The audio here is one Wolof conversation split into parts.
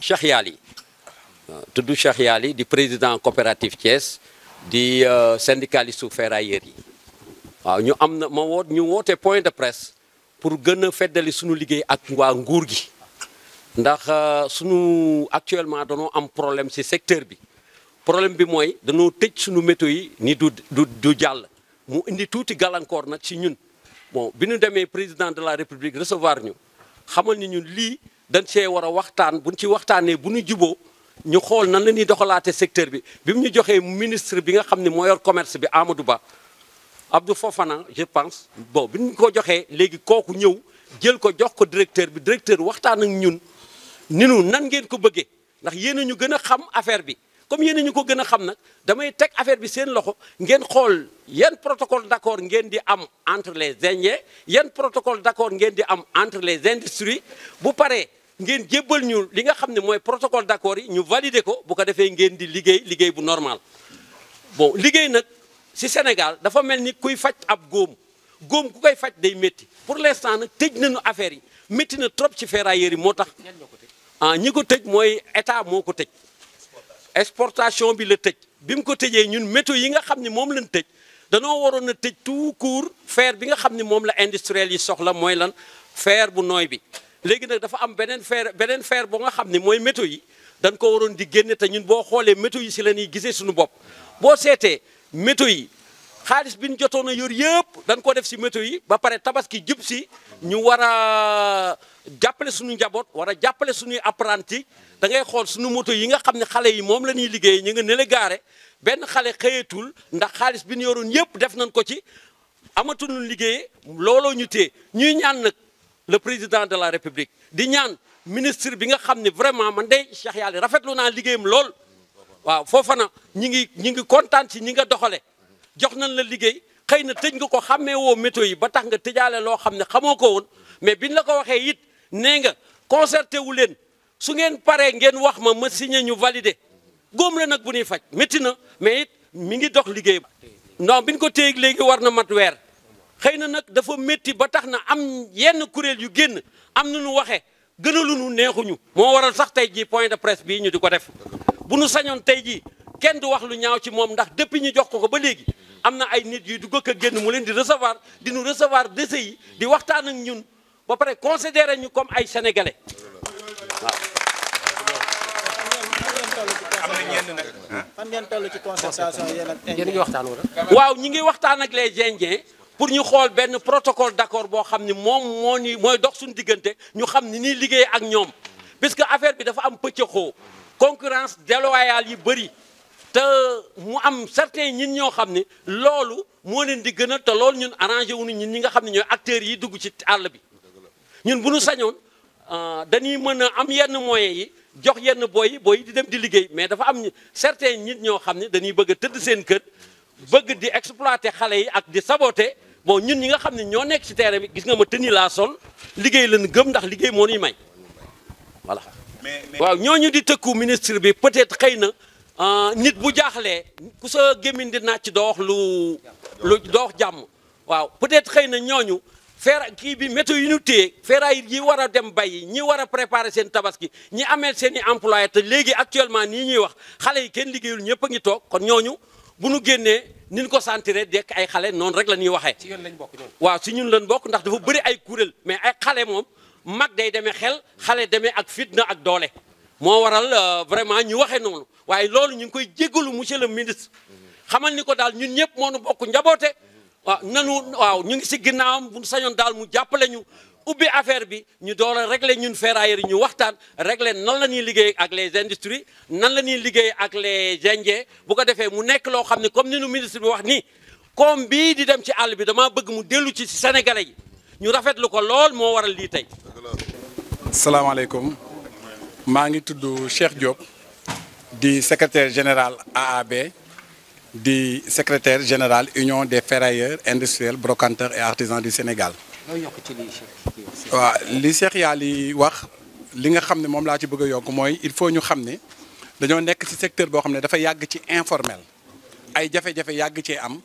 Cheikh Yali tudd Cheikh Yali di président coopérative Thiès di syndicaliste ferrailleurs yi waaw ñu am na ñu woote point de presse pour gën a feddali suñu liggéey ak waa nguur gi ndax suñu actuellement danoo am problème ci secteur bi problème bi mooy danoo tëj suñu métaux yi ni du jàll mu indi tuuti gàllankoor nag ci ñun bon bi ñu demee président de la république recevoir ñu xamal ni ñun lii dañ see war a waxtaan buñ ci waxtaanee bu ñu juboo ñu xool nan la ñuy doxalaate secteur bi bi mu ñu joxee ministre bi nga xam ne moo yor commerce bi Amadou Ba Abdou Fofana je pense bon bi ñu ko joxee léegi kooku ñëw jël ko jox ko directeur bi directeur waxtaan ak ñun ni nu nan ngeen ko bëggee ndax yéen a ñu gën a xam affaire bi comme yéen a ñu ko gën a xam nag damay teg affaire bi seen loxo ngeen xool yan protocole d'accord ngeen di am entre les Indiens yan protocole d'accord ngeen di am entre les industries bu paree ngeen jébbal ñu li nga xam ne mooy protocole d'accord yi ñu valider ko bu ko defee ngeen di liggéey bu normal bon liggéey nag ci Sénégal dafa mel ni kuy faj ab góom ku koy faj day métti pour l'instant nag tëj nañu affaire yi métti na trop ci ferrailleurs yi moo tax ñi ko tëj mooy état moo ko tëj exportation bi la tëj bi mu ko tëjee ñun métaux yi nga xam ne moom lañ tëj danoo waroon a tëj tout court fer bi nga xam ne moom la industriel yi soxla mooy lan fer bu nooy bi léegi nag dafa am beneen fer boo nga xam ne mooy métaux yi dañ ko waroon di génne te ñun boo xoolee métaux yi si la ñuy gisee suñu bopp boo seetee métaux yi xaalis bi ñu jotoon a yor yëpp dañ ko def si métaux yi ba pare tabaski jub si ñu war a jàppale suñu njaboot war a jàppale suñuy apprenti da ngay xool suñu moto yi nga xam ne xale yi moom la ñuy liggéey ñu nga nele gaare benn xale xëyatul ndax xaalis bi ñu yoroon yëpp def nañ ko ci amatuñu liggéey looloo ñu téye ñuy ñaan nag le président de la république di ñaan ministre bi nga xam ne vraiment man de Cheikh Yali rafetlu naa liggéeyam lool waaw foofa na ñi ngi kontaan ci ñi nga doxale jox nañ la liggéey xëy na tëj nga ko xàmmee woo métaux yi ba tax nga tëjaale loo xam ne xamoo ko woon mais biñ la ko waxee it nee nga concerté wu leen su ngeen paree ngeen wax ma signé ñu validé góom la nag bu ñuy faj métti na mais it mi ngi dox liggéey non biñ ko téye léegi war na mat weer xëy na nag dafa métti ba tax na am yenn kuréel yu génn am na ñu waxee gënaluñu neexuñu moo waral sax tey jii point de presse bii ñu di ko def bu nu sañoon tey jii kenn du wax lu ñaaw ci moom ndax depuis ñu jox ko ba léegi am na ay nit yuy dugg ak a génn mu leen di recevoir di nu recevoir décès yi di waxtaan ak ñun ba pare considéré ñu comme ay sénégalais waaw. fan ngeen toll ci concertation yéen ak Indiens ngi waxtaan wala. waaw ñi ngi waxtaan ak les Indiens pour ñu xool benn protocole d'accord boo xam ni moom mooy dox suñu diggante ñu xam ni nii liggéey ak ñoom puisque affaire bi dafa am pëccëxoo concurrence déloyale yi bëri te mu am certains ñin ñoo xam ne loolu moo leen di gën a te loolu ñun arrangé wuñu ñun ñi nga xam ne ñooy acteurs yi dugg ci àll bi ñun bu ñu sañoon dañuy mën a am yenn moyens yi jox yenn boy yi di dem di liggéey mais dafa am certains nit ñoo xam ne dañuy bëgg a tëdd seen kër bëgg di exploiter xale yi ak di saboter bon ñun ñi nga xam ne ñoo nekk ci terrain bi gis nga ma tëni laa sol liggéey lañu gëm ndax liggéey moo ñuy may voilà. waaw ñooñu di tëkku ministre bi peut-être xëy na nit bu jaaxlee ku sa gémmiñ di nàcc doo wax lu doo wax jàmm waaw peut-être xëy na ñooñu kii bi météo yi ñu téye ferrailleurs yi war a dem bay ñi war a préparer seen tabaski ñi ameel seen i employé te léegi actuellement nii ñuy wax xale yi kenn liggéeyul ñëpp a ngi toog kon ñooñu bu ñu génnee ni ñu ko sentiré dekk ay xale noonu rek la ñuy waxee. ci yéen lañ bokk ñoom. waaw si ñun lañ bokk ndax dafa bëri ay kuréel mais ay xale moom mag day demee xel xale demee ak fitna ak doole moo waral vraiment ñu waxee noonu waaye loolu ñu ngi koy jéggalu monsieur le ministre xamal ni ko daal ñun ñëpp moo nu bokk njaboote waaw ñu ngi si ginnaawam bu sañoon daal mu jàppale ñu ubbi affaire bi ñu door a régler ñun ferrailleurs yi ñu waxtaan régler nan la ñuy liggéey ak les industries nan la ñuy liggéey ak les Indiens bu ko defee mu nekk loo xam ne comme ni nu ministre bi wax nii comme bii di dem ci àll bi damaa bëgg mu dellu ci sénégalais yi ñu rafetlu ko lool moo waral lii tey. salaamaaleykum maa ngi tudd Cheikh Diop di secrétaire général AAB di secrétaire général Union des ferrailleurs industriels brocanteurs et artisans du Sénégal. waaw li Cheikh Yali wax li nga xam ne moom laa ci bëgg a yokk mooy il faut ñu xam ne dañoo nekk ci secteur boo xam ne dafa yàgg ci informel ay jafe-jafe yàgg cee am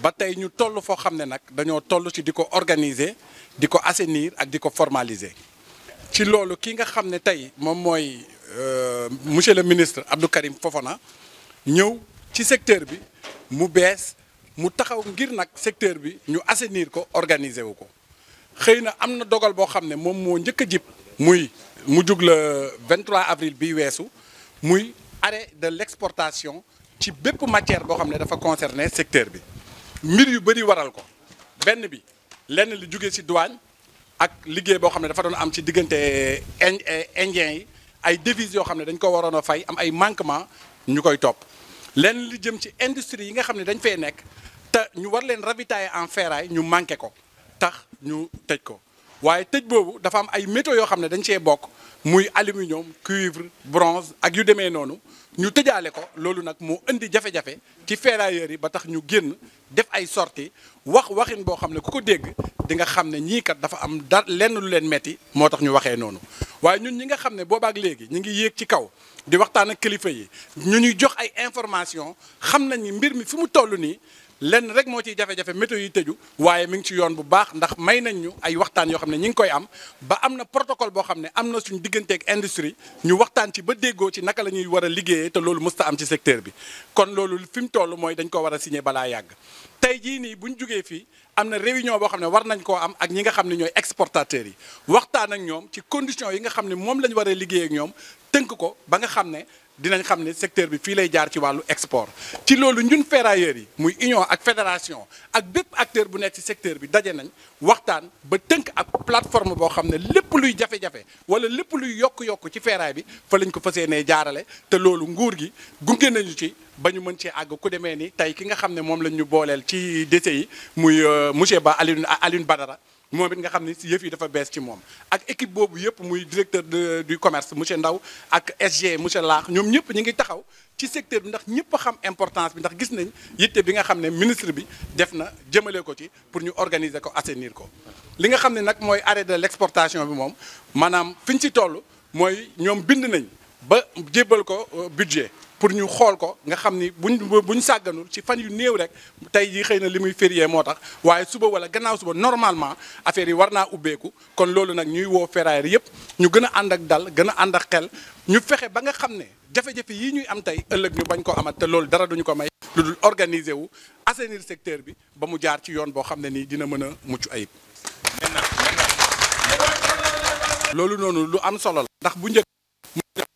ba tey ñu toll foo xam ne nag dañoo toll ci di ko organiser di ko assainir ak di ko formaliser. ci loolu ki nga xam ne tey moom mooy monsieur le ministre Abdou Karim Fofana ñëw ci secteur bi mu bees mu taxaw ngir nag secteur bi ñu assainir ko organiser wu ko xëy na am na dogal boo xam ne moom moo njëkk a jib muy mu jug le 23 avril bi weesu muy arrêt de l'exportation ci bépp matière boo xam ne dafa concerner secteur bi mbir yu bëri waral ko benn bi lenn li jóge ci douane ak liggéey boo xam ne dafa doon am ci diggante indien yi ay devises yoo xam ne dañ ko waroon a fay am ay manquement ñu koy topp lenn li jëm ci industrie yi nga xam ne dañ fay nekk te ñu war leen ravitailler en ferraille ñu manqué ko tax ñu tëj ko waaye tëj boobu dafa am ay métaux yoo xam ne dañ cee bokk muy aluminium cuivre bronze ak yu demee noonu ñu tëjaale ko loolu nag moo indi jafe-jafe ci ferrailleurs yi ba tax ñu génn def ay sorties waxin boo xam ne ku ko dégg di nga xam ne ñii kat dafa am lenn lu leen metti moo tax ñu waxee noonu waaye ñun ñi nga xam ne boobaak léegi ñu ngi yéeg ci kaw di waxtaan ak kilifa yi ñu ñuy jox ay information xam nañ ni mbir mi fi mu toll nii lenn rek moo ciy jafe-jafe météo yi tëju waaye mi ngi ci yoon bu baax ndax may nañ ñu ay waxtaan yoo xam ne ñi ngi koy am ba am na protocole boo xam ne am na suñu digganteeg industrie ñu waxtaan ci ba déggoo ci naka la ñuy war a liggéeyee te loolu mësta am ci secteur bi kon loolu fi mu toll mooy dañ ko war a signé balaa yàgg tey jii nii bu ñu jugee fii am na réunion boo xam ne war nañ koo am ak ñi nga xam ne ñooy exportateurs yi waxtaan ak ñoom ci conditions yi nga xam ne moom la ñu war a liggéey ak ñoom tënk ko ba nga xam ne dinañ xam ne secteur bi fii lay jaar ci wàllu export ci loolu ñun ferrailleurs yi muy union ak fédération ak bépp acteur bu nekk ci secteur bi daje nañ waxtaan ba tënk ak plateforme boo xam ne lépp luy jafe-jafe wala lépp luy yokk-yokk ci ferraille bi fa lañ ko fas yéenee jaarale te loolu nguur gi gunge nañu ci ba ñu mën cee àgg ku demee ni tey ki nga xam ne moom lañ ñu booleel ci décès yi muy monsieur Ba Alioune Badara moom it nga xam ni yëf yi dafa bees ci moom ak équipe boobu yëpp muy directeur du commerce monsieur Ndaw ak SG monsieur Laax ñoom ñëpp ñu ngi taxaw ci secteur bi ndax ñëpp a xam importance bi ndax gis nañ yitte bi nga xam ne ministre bi def na jëmale ko ci pour ñu organiser ko assainir ko li nga xam ne nag mooy arrêt de l'exportation bi moom maanaam fi ñu ci toll mooy ñoom bind nañ ba jébbal ko budget pour ñu xool ko nga xam ni buñ sàgganul ci fan yu néew rek tey jii xëy na li muy férié moo tax waaye suba wala gannaaw suba normalement affaire yi war naa ubbeeku kon loolu nag ñuy woo ferrailleurs yëpp ñu gën a ànd ak dal gën a ànd ak xel ñu fexe ba nga xam ne jafe-jafe yii ñuy am tey ëllëg ñu bañ ko amat te loolu dara duñu ko may lu dul organiser wu assainir secteur bi ba mu jaar ci yoon boo xam ne nii dina mën a mucc ayib. loolu noonu lu am solo la ndax bu njëkk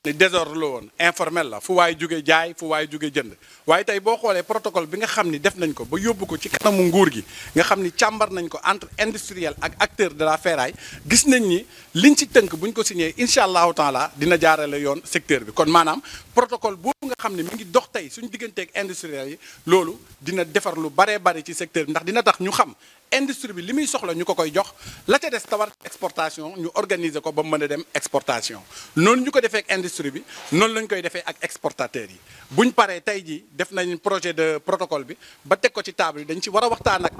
ni désordre la woon informel la fu waay jóge jaay fu waay jóge jënd waaye tey boo xoolee protocole bi nga xam ni def nañ ko ba yóbbu ko ci kanamu nguur gi nga xam ni càmbar nañ ko entre industriel ak acteur de la ferraille gis nañ ni liñ ci tënk buñ ko signé incha allahu taala dina jaarale yoon secteur bi kon maanaam protocole boobu nga xam ne mi ngi dox tey suñu digganteeg industriel yi loolu dina defar lu baree bari ci secteur bi ndax dina tax ñu xam industrie bi li muy soxla ñu ko koy jox la ca des tawar exportation ñu organiser ko ba mën a dem exportation noonu ñu ko defee ak industrie bi noonu lañ koy defee ak exportateurs yi buñ paree tey jii def nañ projet de protocole bi ba teg ko ci table yi dañ ci war a waxtaan ak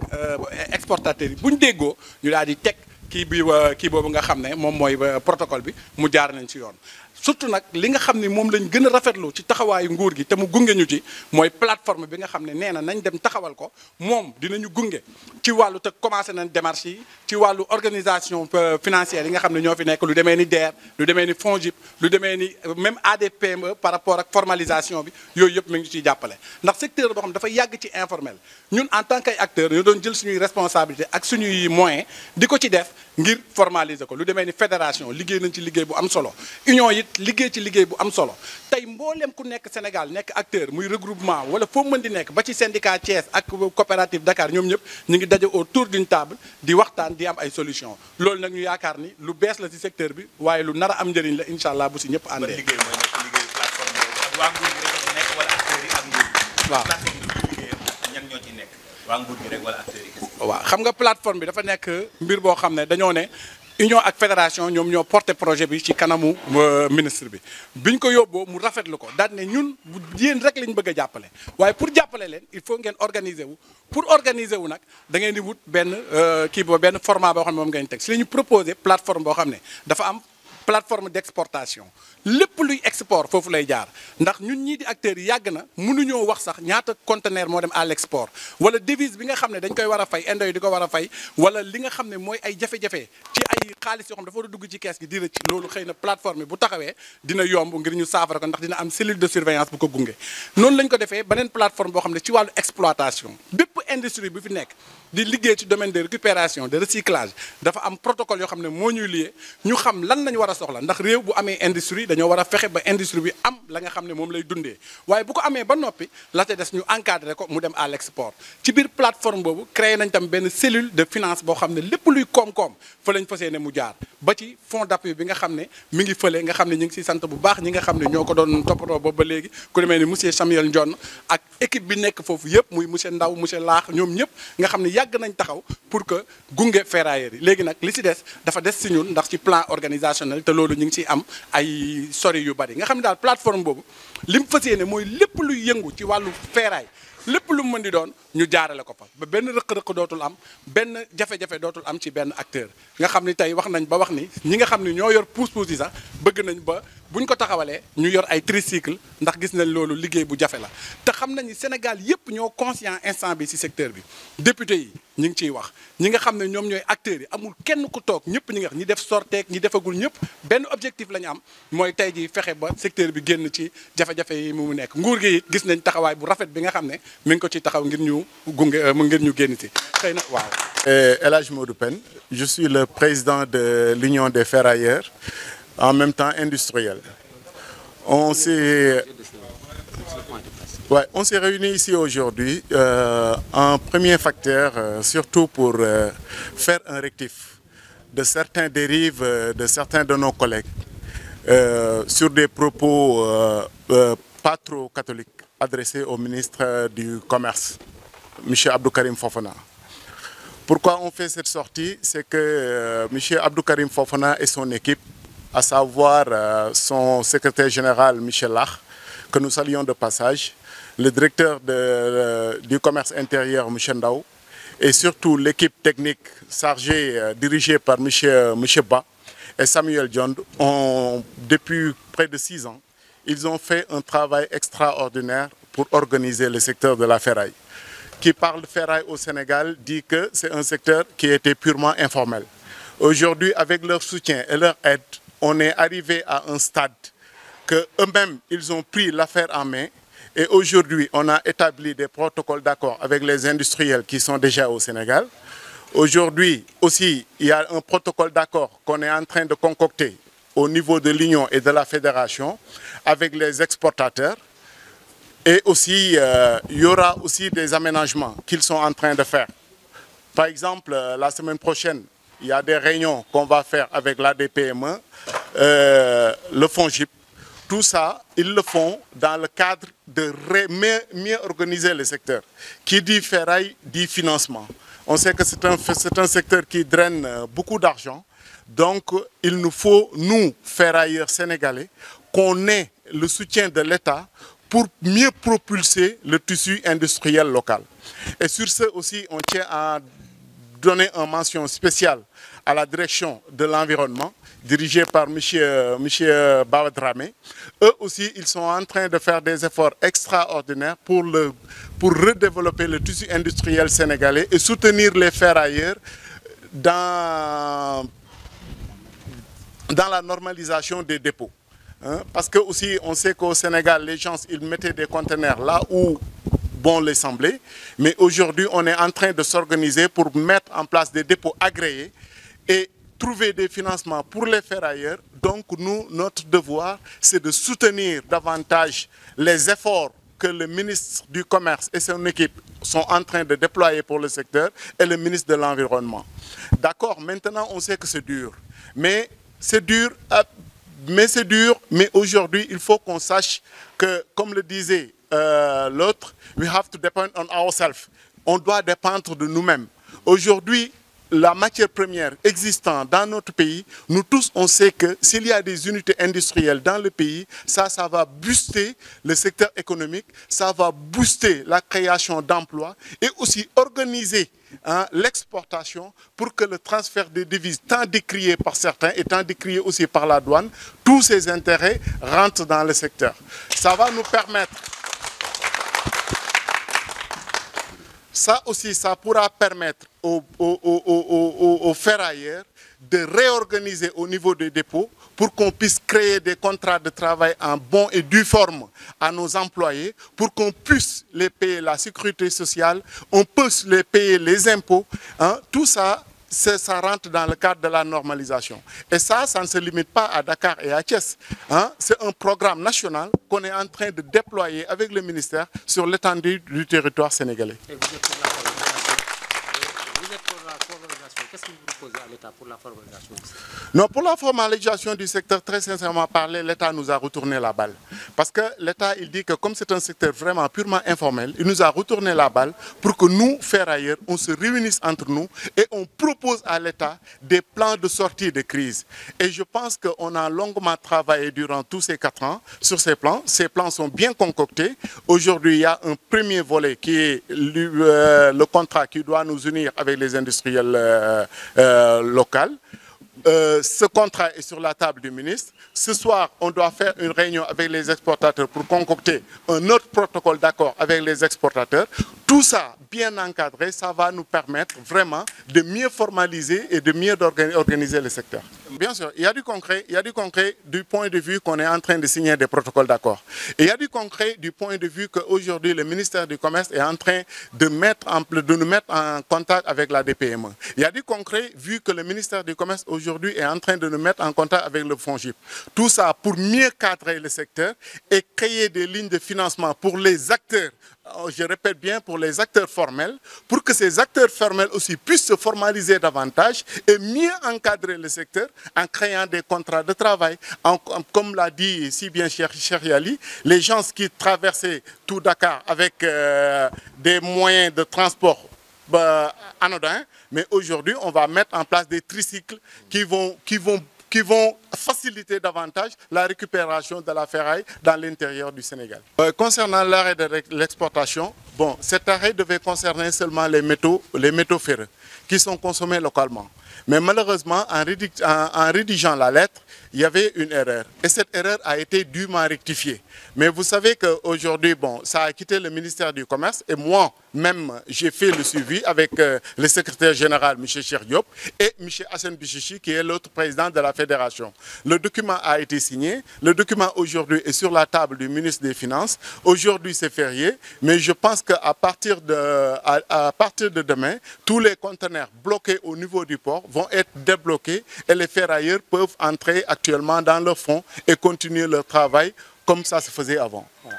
exportateurs yi buñ déggoo ñu daal di teg kii boobu nga xam ne moom mooy protocole bi mu jaar nañ ci yoon surtout nag li nga xam ne moom lañ gën a rafetlu ci taxawaayu nguur gi te mu gunge ñu ci mooy plateforme bi nga xam ne nee na nañ dem taxawal ko moom dinañu gunge ci wàllu te commencé nañ démarche yi ci wàllu organisation financière yi nga xam ne ñoo fi nekk lu demee ni DER lu demee ni FONGIP lu demee ni même ADPME par rapport ak formalisation bi yooyu yëpp mi ngi ciy jàppale ndax secteur boo xam dafa yàgg ci informel ñun en tant que acteur ñu doon jël suñuy responsabilité ak suñuy moyens di ko ci def ngir formaliser ko lu demee ni fédération liggéey nañ ci liggéey bu am solo union it liggéey ci liggéey bu am solo tey mbooleem ku nekk Sénégal nekk acteur muy regroupement wala foo mën di nekk ba ci syndicat Thiès ak coopérative Dakar ñoom ñëpp ñu ngi daje autour d'une table di waxtaan di am ay solution loolu nag ñu yaakaar ni lu bees la ci secteur bi waaye lu nar a am njëriñ la incha allah bu si ñëpp àndee. liggéey mooy nekk liggéey plateforme boobu ak waa nguur gi rek nekk wala acteurs yi ak nguur gi. waaw plateforme bi liggéeyam ak ñan ñoo ci nekk waa nguur gi rek wala acteurs yi. waaw xam nga plateforme bi dafa nekk mbir boo xam ne dañoo ne union ak fédération ñoom ñoo porté projet bi ci kanamu ministre bi biñ ko yóbboo mu rafetlu ko daal ne ñun yéen rek lañ bëgg a jàppale waaye pour jàppale leen il faut ngeen organiser wu pour organiser wu nag da ngeen di wut benn benn format boo xam ne moom ngeen teg si la ñu proposé plateforme boo xam ne dafa am plateforme d'exportation lépp luy export foofu lay jaar ndax ñun ñii di acteurs yi yàgg na mënuñoo wax sax ñaata conteneur moo dem à l'export wala devise bi nga xam ne dañ koy war a fay indo yi di ko war a fay wala li nga xam ne mooy ay jafe-jafe ci ay xaalis yoo xam dafa war a dugg ci kees gi di rëcc loolu xëy na plateforme bi bu taxawee dina yomb ngir ñu saafara ko ndax dina am cellule de surveillance bu ko gunge noonu lañ ko defee beneen plateforme boo xam ne ci wàllu exploitation bépp industrie bu fi nekk di liggéey ci domaine de récupération de recyclage dafa am protocole yoo xam ne moo ñuy lié ñu xam lan lañ war a soxla ndax réew bu amee industrie dañoo war a fexe ba industrie bi am la nga xam ne moom lay dundee waaye bu ko amee ba noppi la ca des ñu encadré ko mu dem à l'export ci biir plateforme boobu créé nañ tam benn cellule de finance boo xam ne lépp luy koom-koom fa lañ fas yéene mu jaar ba ci fonds d'appui bi nga xam ne mi ngi fële nga xam ne ñu ngi siy sant bu baax ñi nga xam ne ñoo ko doon toppatoo boobu ba léegi ku demee ni monsieur Samuel Ndione ak équipe bi nekk foofu yëpp muy monsieur Ndaw monsieur Laax ñoom ñëpp nga xam ne yàgg nañ taxaw pour que gunge ferrailleurs yi léegi nag li si des dafa des si ñun ndax ci plan organisationnel te loolu ñu ngi ciy am ay sori yu bari nga xam ne daal plateforme boobu li mu fas yéene mooy lépp luy yëngu ci wàllu ferraille lépp lu mu mën di doon ñu jaarale ko fa ba benn rëq-rëq dootul am benn jafe-jafe dootul am ci benn acteur nga xam ni tey wax nañ ba wax ni ñi nga xam ni ñoo yor pousse-pousse yi sax bëgg nañ ba buñ ko taxawalee ñu yor ay tricycle ndax gis nañ loolu liggéey bu jafe la te xam nañ ni Sénégal yépp ñoo conscient instant bi ci secteur bi député yi ñi ngi ciy wax ñi nga xam ne ñoom ñooy acteurs yi amul kenn ku toog ñëpp ñi nga wax ñi def sorteek ñi defagul ñëpp benn objectif la ñu am mooy tey ji fexe ba secteur bi génn ci jafe-jafe yi mu nekk nguur gi it gis nañ taxawaay bu rafet bi nga xam ne mi ngi ko ci taxaw ngir ñu gunge ngir ñu génn ci xëy na waaw. El Hadj Modou Pène, je suis le président de l'Union des ferrailleurs, en même temps industriel. On s'est réunis ici aujourd'hui en premier facteur, surtout pour faire un rectif de certains dérives de certains de nos collègues sur des propos pas trop catholiques adressés au ministre du Commerce, M. Abdou Karim Fofana. Pourquoi on fait cette sortie? C'est que M. Abdou Karim Fofana et son équipe, à savoir son secrétaire général Michel Lach, que nous saluons de passage, le directeur du commerce intérieur M. Ndaw, et surtout l'équipe technique chargée, dirigée par M. Ba et Samuel Ndione, depuis près de 6 ans, ils ont fait un travail extraordinaire pour organiser le secteur de la ferraille. Qui parle de ferraille au Sénégal dit que c'est un secteur qui était purement informel. Aujourd'hui, avec leur soutien et leur aide, on est arrivé à un stade que eux-mêmes, ils ont pris l'affaire en main. Et aujourd'hui, on a établi des protocoles d'accord avec les industriels qui sont déjà au Sénégal. Aujourd'hui aussi, il y a un protocole d'accord qu'on est en train de concocter au niveau de l'Union et de la Fédération avec les exportateurs. Et aussi, il y aura aussi des aménagements qu'ils sont en train de faire. Par exemple, la semaine prochaine, il y a des réunions qu'on va faire avec l'ADPME, le FONGIP. Tout ça, ils le font dans le cadre de mieux organiser le secteur. Qui dit ferraille, dit financement. On sait que c'est un secteur qui draine beaucoup d'argent. Donc, il nous faut, nous, ferrailleurs sénégalais, qu'on ait le soutien de l'État pour mieux propulser le tissu industriel local. Et sur ce aussi, on tient à donner une mention spéciale à la direction de l'environnement, dirigée par M. Bawadramé. Eux aussi, ils sont en train de faire des efforts extraordinaires pour redévelopper le tissu industriel sénégalais et soutenir les ferrailleurs dans la normalisation des dépôts. Parce que aussi, on sait qu'au Sénégal, les gens, ils mettaient des conteneurs là où bon les semblait. Mais aujourd'hui, on est en train de s'organiser pour mettre en place des dépôts agréés et trouver des financements pour les ferrailleurs. Donc, nous, notre devoir, c'est de soutenir davantage les efforts que le ministre du Commerce et son équipe sont en train de déployer pour le secteur et le ministre de l'Environnement. D'accord, maintenant, on sait que c'est dur. Mais c'est dur... Mais aujourd'hui, il faut qu'on sache que, comme le disait l'autre, we have to depend on ourselves. On doit dépendre de nous-mêmes. Aujourd'hui, la matière première existant dans notre pays, nous tous, on sait que s'il y a des unités industrielles dans le pays, ça va booster le secteur économique, ça va booster la création d'emplois et aussi organiser l'exportation pour que le transfert des devises, tant décrié par certains et tant décrié aussi par la douane, tous ces intérêts rentrent dans le secteur. Ça va nous permettre... Ça aussi, ça pourra permettre aux ferrailleurs de réorganiser au niveau des dépôts pour qu'on puisse créer des contrats de travail en bonne et due forme à nos employés, pour qu'on puisse les payer la sécurité sociale, on puisse les payer les impôts. Tout ça, ça rentre dans le cadre de la normalisation. Et ça ne se limite pas à Dakar et à Thiès. C'est un programme national qu'on est en train de déployer avec le ministère sur l'étendue du territoire sénégalais. Et vous êtes pour la formalisation. Vous êtes pour la formalisation. Qu'est-ce que vous proposez à l'État pour la formalisation? Non, pour la formalisation du secteur, très sincèrement parlé, l'État nous a retourné la balle. Parce que l'État, il dit que comme c'est un secteur vraiment purement informel, il nous a retourné la balle pour que nous, ferrailleurs, on se réunisse entre nous et on propose à l'État des plans de sortie de crise. Et je pense qu'on a longuement travaillé durant tous ces 4 ans sur ces plans. Ces plans sont bien concoctés. Aujourd'hui, il y a un premier volet qui est le contrat qui doit nous unir avec les industriels locaux. Ce contrat est sur la table du ministre. Ce soir, on doit faire une réunion avec les exportateurs pour concocter un autre protocole d'accord avec les exportateurs. Tout ça, bien encadré, ça va nous permettre vraiment de mieux formaliser et de mieux organiser le secteur. Bien sûr, il y a du concret du point de vue qu'on est en train de signer des protocoles d'accord. Et il y a du concret du point de vue qu'aujourd'hui, le ministère du Commerce est en train de nous mettre en contact avec la DPME. Il y a du concret vu que le ministère du Commerce aujourd'hui est en train de nous mettre en contact avec le FONGIP. Tout ça pour mieux cadrer le secteur et créer des lignes de financement pour les acteurs, je répète bien, pour les acteurs formels, pour que ces acteurs formels aussi puissent se formaliser davantage et mieux encadrer le secteur en créant des contrats de travail. Comme l'a dit si bien Cheikh Yali, les gens qui traversaient tout Dakar avec des moyens de transport anodins, mais aujourd'hui on va mettre en place des tricycles qui vont faciliter davantage la récupération de la ferraille dans l'intérieur du Sénégal. Concernant l'arrêt de l'exportation, bon, cet arrêt devait concerner seulement les métaux ferreux qui sont consommés localement. Mais malheureusement, en rédigeant la lettre, il y avait une erreur. Et cette erreur a été dûment rectifiée. Mais vous savez qu'aujourd'hui, bon, ça a quitté le ministère du Commerce et moi-même, j'ai fait le suivi avec le secrétaire général, M. Cheikh Diop, et M. Hassan Bichichi, qui est l'autre président de la fédération. Le document a été signé. Le document aujourd'hui est sur la table du ministre des Finances. Aujourd'hui, c'est férié. Mais je pense qu'à partir de demain, tous les conteneurs bloqués au niveau du port vont être débloqués et les ferrailleurs peuvent entrer actuellement dans leur fonds et continuer leur travail comme ça se faisait avant. Voilà.